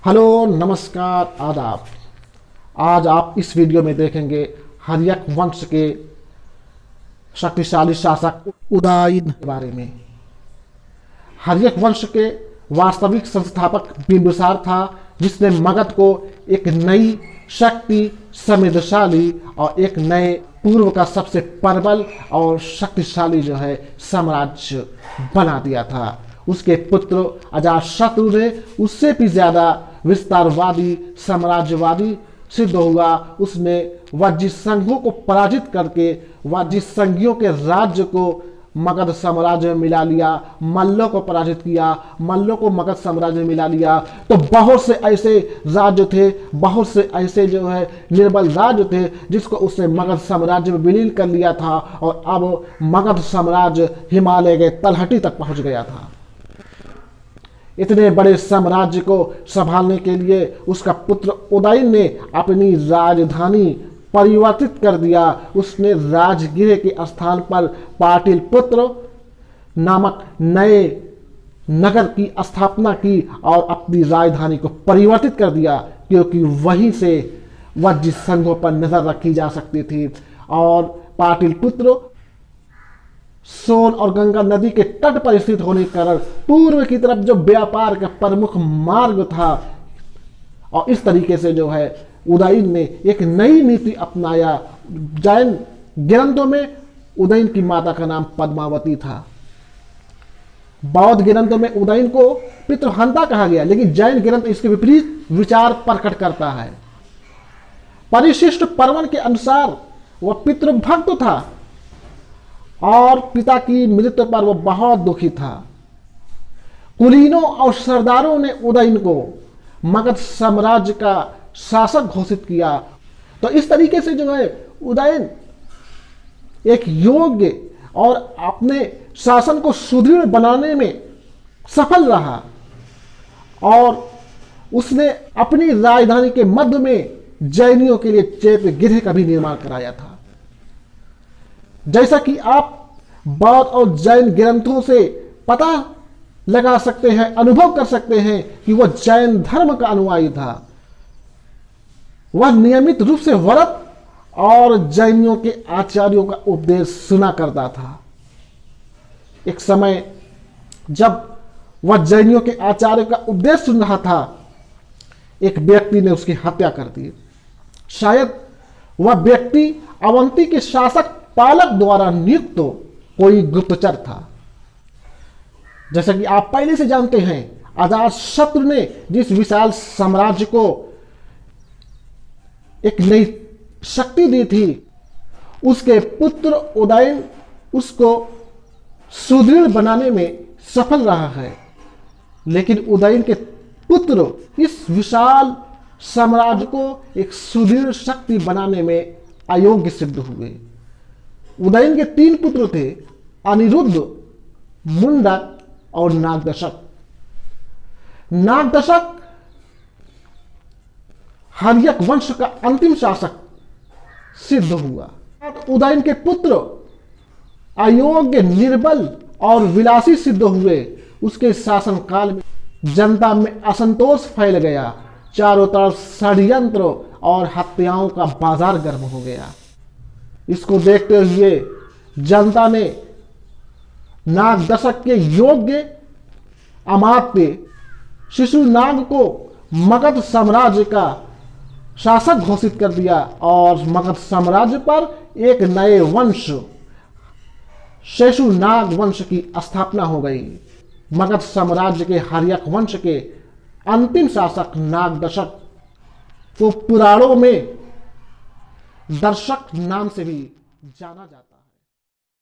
Hello नमस्कार आदाब। आज आप इस वीडियो में देखेंगे हर्यक वंश के शक्तिशाली शासक उदयन के बारे में। हर्यक वंश के वास्तविक संस्थापक बिंदुसार था, जिसने मगध को एक नई शक्ति, समृद्धशाली और एक नए पूर्व का सबसे प्रबल और शक्तिशाली साम्राज्य बना दिया था। उसके पुत्र अजातशत्रु ने उससे भी ज्यादा विस्तारवादी साम्राज्यवादी सिद्ध हुआ। उसने वज्रसंघों को पराजित करके वज्रसंघियों के राज्य को मगध साम्राज्य में मिला लिया, मल्लों को पराजित किया, मल्लों को मगध साम्राज्य में मिला लिया। तो बहुत से ऐसे राज्य थे, बहुत से ऐसे निर्बल राज्य थे जिसको उसने मगध साम्राज्य में विलीन कर लिया था, और अब मगध साम्राज्य हिमालय के तलहटी तक पहुंच गया था। इतने बड़े साम्राज्य को संभालने के लिए उसका पुत्र उदयन ने अपनी राजधानी परिवर्तित कर दिया। उसने राजगृह के स्थान पर पाटलिपुत्र नामक नए नगर की स्थापना की और अपनी राजधानी को परिवर्तित कर दिया, क्योंकि वहीं से वज्रसंघों पर नजर रखी जा सकती थी। और पाटलिपुत्र सोन और गंगा नदी के तट पर स्थित होने के कारण पूर्व की तरफ जो व्यापार का प्रमुख मार्ग था, और इस तरीके से उदयन ने एक नई नीति अपनाया। जैन ग्रंथों में उदयन की माता का नाम पद्मावती था। बौद्ध ग्रंथों में उदयन को पितृहंता कहा गया, लेकिन जैन ग्रंथ इसके विपरीत विचार प्रकट करता है। परिशिष्ट पर्वन के अनुसार वह पितृभक्त था और पिता की मृत्यु पर वह बहुत दुखी था। कुलीनों और सरदारों ने उदयन को मगध साम्राज्य का शासक घोषित किया। तो इस तरीके से उदयन एक योग्य और अपने शासन को सुदृढ़ बनाने में सफल रहा, और उसने अपनी राजधानी के मध्य में जैनियों के लिए चैत्य गृह का भी निर्माण कराया था। जैसा कि आप बौद्ध और जैन ग्रंथों से पता लगा सकते हैं, अनुभव कर सकते हैं कि वह जैन धर्म का अनुयायी था। वह नियमित रूप से व्रत और जैनियों के आचार्यों का उपदेश सुना करता था। एक समय जब वह जैनियों के आचार्यों का उपदेश सुन रहा था, एक व्यक्ति ने उसकी हत्या कर दी। शायद वह व्यक्ति अवंती के शासक पालक द्वारा नियुक्त कोई गुप्तचर था। जैसा कि आप पहले से जानते हैं, अजातशत्रु ने जिस विशाल साम्राज्य को एक नई शक्ति दी थी, उसके पुत्र उदयन उसको सुदृढ़ बनाने में सफल रहा है। लेकिन उदयन के पुत्र इस विशाल साम्राज्य को एक सुदृढ़ शक्ति बनाने में अयोग्य सिद्ध हुए। उदयन के 3 पुत्र थे, अनिरुद्ध, मुंडक और नागदशक। नागदशक हर्यक वंश का अंतिम शासक सिद्ध हुआ। उदयन के पुत्र अयोग्य, निर्बल और विलासी सिद्ध हुए। उसके शासनकाल में जनता में असंतोष फैल गया। चारों तरफ षड्यंत्र और हत्याओं का बाजार गर्म हो गया। इसको देखते हुए जनता ने नागदशक के योग्य अमात्य शिशुनाग को मगध साम्राज्य का शासक घोषित कर दिया, और मगध साम्राज्य पर एक नए वंश शिशुनाग वंश की स्थापना हो गई। मगध साम्राज्य के हर्यक वंश के अंतिम शासक नागदशक को पुराणों में दर्शक नाम से भी जाना जाता है।